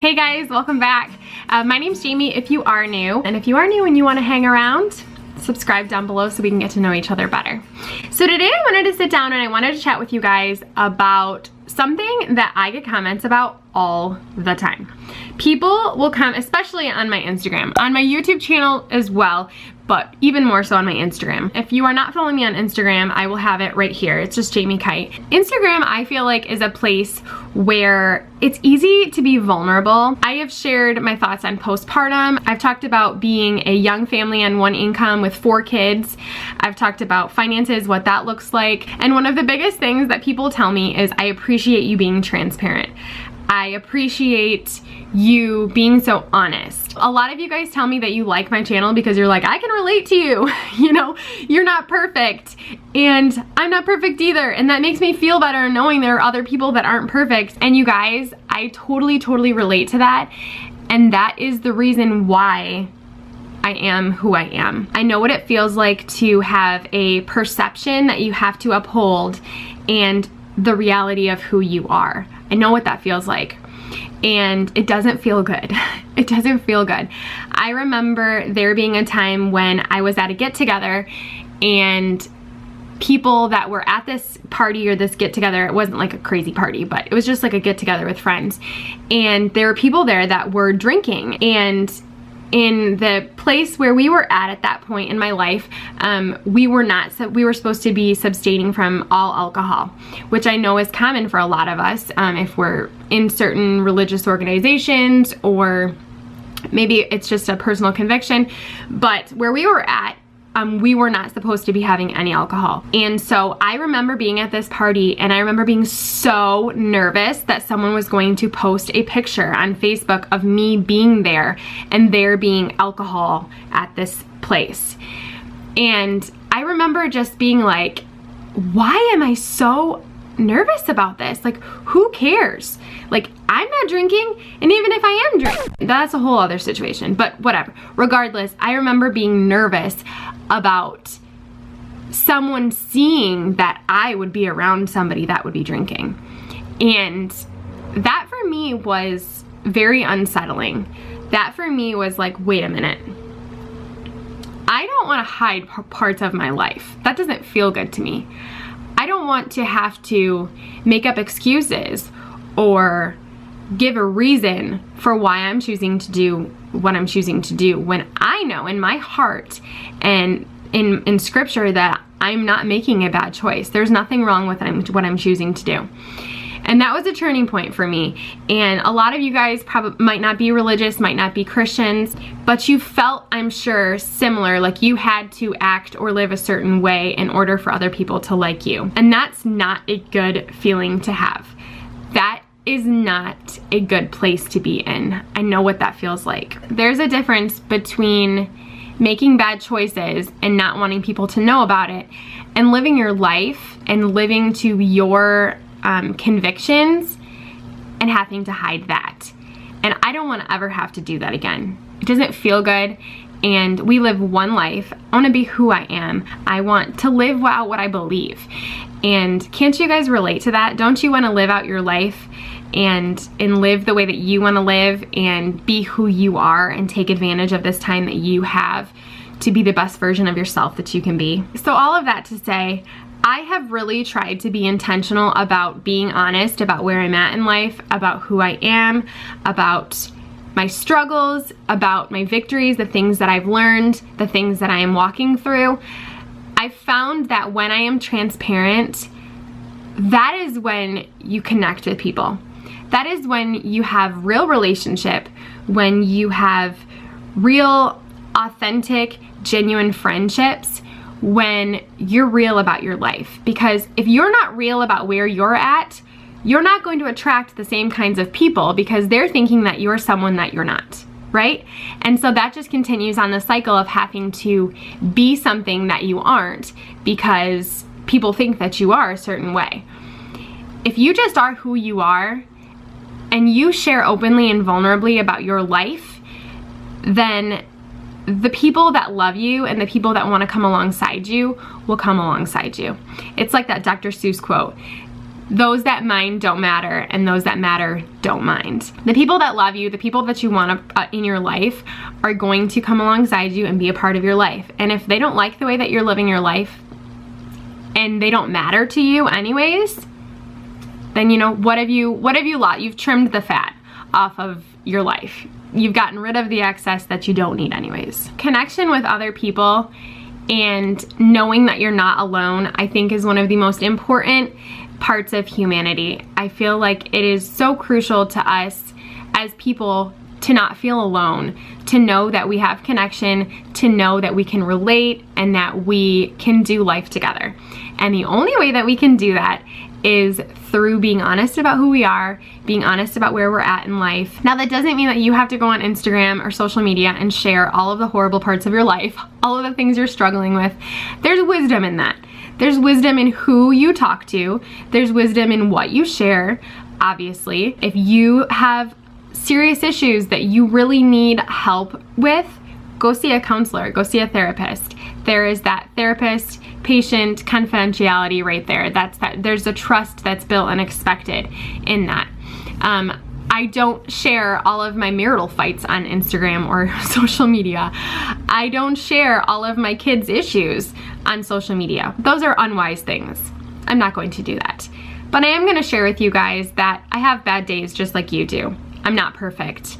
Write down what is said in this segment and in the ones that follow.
Hey guys, welcome back. My name's Jamie if you are new, and if you are new and you want to hang around, subscribe down below so we can get to know each other better. So today I wanted to sit down and I wanted to chat with you guys about something that I get comments about all the time. People will come, especially on my Instagram, on my YouTube channel as well, but even more so on my Instagram. If you are not following me on Instagram, I will have it right here. It's just Jamie Kite. Instagram, I feel like, is a place where it's easy to be vulnerable. I have shared my thoughts on postpartum. I've talked about being a young family on one income with 4 kids. I've talked about finances, what that looks like. And one of the biggest things that people tell me is, I appreciate you being transparent. I appreciate you being so honest. A lot of you guys tell me that you like my channel because you're like, I can relate to you. You know, you're not perfect and I'm not perfect either. And that makes me feel better knowing there are other people that aren't perfect. And you guys, I totally relate to that. And that is the reason why I am who I am. I know what it feels like to have a perception that you have to uphold and the reality of who you are. I know what that feels like. And it doesn't feel good. It doesn't feel good. I remember there being a time when I was at a get-together and people that were at this party or this get-together, it wasn't like a crazy party, but it was just like a get-together with friends. And there were people there that were drinking, and in the place where we were at that point in my life, we were supposed to be abstaining from all alcohol, which I know is common for a lot of us if we're in certain religious organizations, or maybe it's just a personal conviction. But where we were at, we were not supposed to be having any alcohol. And so I remember being at this party, and I remember being so nervous that someone was going to post a picture on Facebook of me being there and there being alcohol at this place. And I remember just being like, why am I so nervous about this? Like, who cares? Like, I'm not drinking, and even if I am drinking, that's a whole other situation, but whatever. Regardless, I remember being nervous about someone seeing that I would be around somebody that would be drinking. And that for me was very unsettling. That for me was like, wait a minute. I don't want to hide parts of my life. That doesn't feel good to me. I don't want to have to make up excuses or give a reason for why I'm choosing to do what I'm choosing to do, when I know in my heart and in scripture that I'm not making a bad choice. There's nothing wrong with what I'm choosing to do. And that was a turning point for me. And a lot of you guys probably might not be religious, might not be Christians, but you felt, I'm sure, similar, like you had to act or live a certain way in order for other people to like you. And that's not a good feeling to have. That is not a good place to be in. I know what that feels like. There's a difference between making bad choices and not wanting people to know about it, and living your life and living to your convictions and having to hide that. And I don't want to ever have to do that again. It doesn't feel good. And we live one life. I want to be who I am. I want to live out what I believe. And can't you guys relate to that? Don't you want to live out your life and live the way that you want to live and be who you are and take advantage of this time that you have to be the best version of yourself that you can be? So all of that to say, I have really tried to be intentional about being honest about where I'm at in life, about who I am, about my struggles, about my victories, the things that I've learned, the things that I am walking through. I've found that when I am transparent, that is when you connect with people. That is when you have real relationship, when you have real, authentic, genuine friendships, when you're real about your life. Because if you're not real about where you're at, you're not going to attract the same kinds of people because they're thinking that you're someone that you're not, right? And so that just continues on the cycle of having to be something that you aren't because people think that you are a certain way. If you just are who you are and you share openly and vulnerably about your life, then the people that love you and the people that want to come alongside you will come alongside you. It's like that Dr. Seuss quote. those that mind don't matter, and those that matter don't mind. The people that love you, the people that you want in your life, are going to come alongside you and be a part of your life. And if they don't like the way that you're living your life, and they don't matter to you anyways, then you know, what have you lost? You've trimmed the fat off of your life. You've gotten rid of the excess that you don't need anyways. Connection with other people and knowing that you're not alone, I think, is one of the most important parts of humanity. I feel like it is so crucial to us as people to not feel alone, to know that we have connection, to know that we can relate and that we can do life together. And the only way that we can do that is through being honest about who we are, being honest about where we're at in life. Now, that doesn't mean that you have to go on Instagram or social media and share all of the horrible parts of your life, all of the things you're struggling with. There's wisdom in that. There's wisdom in who you talk to. There's wisdom in what you share, obviously. If you have serious issues that you really need help with, go see a counselor, go see a therapist. There is that therapist-patient confidentiality right there. There's a trust that's built and expected in that. I don't share all of my marital fights on Instagram or social media. I don't share all of my kids' issues on social media. Those are unwise things. I'm not going to do that. But I am going to share with you guys that I have bad days just like you do. I'm not perfect.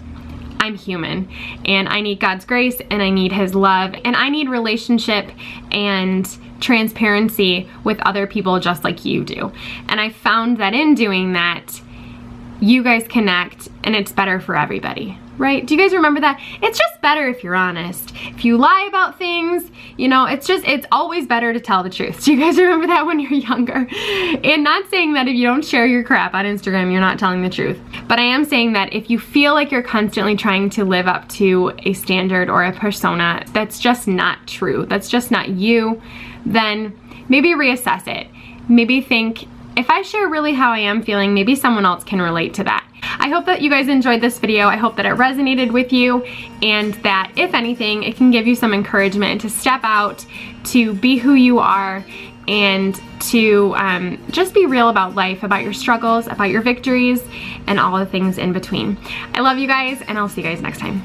I'm human, and I need God's grace, and I need His love, and I need relationship and transparency with other people just like you do. And I found that in doing that, you guys connect, and it's better for everybody, right? Do you guys remember that? It's just better if you're honest. If you lie about things, you know, it's always better to tell the truth. Do you guys remember that when you're younger? And not saying that if you don't share your crap on Instagram, you're not telling the truth. But I am saying that if you feel like you're constantly trying to live up to a standard or a persona that's just not true, that's just not you, then maybe reassess it. Maybe think, if I share really how I am feeling, maybe someone else can relate to that. I hope that you guys enjoyed this video. I hope that it resonated with you, and that if anything, it can give you some encouragement to step out, to be who you are, and to just be real about life, about your struggles, about your victories, and all the things in between. I love you guys, and I'll see you guys next time.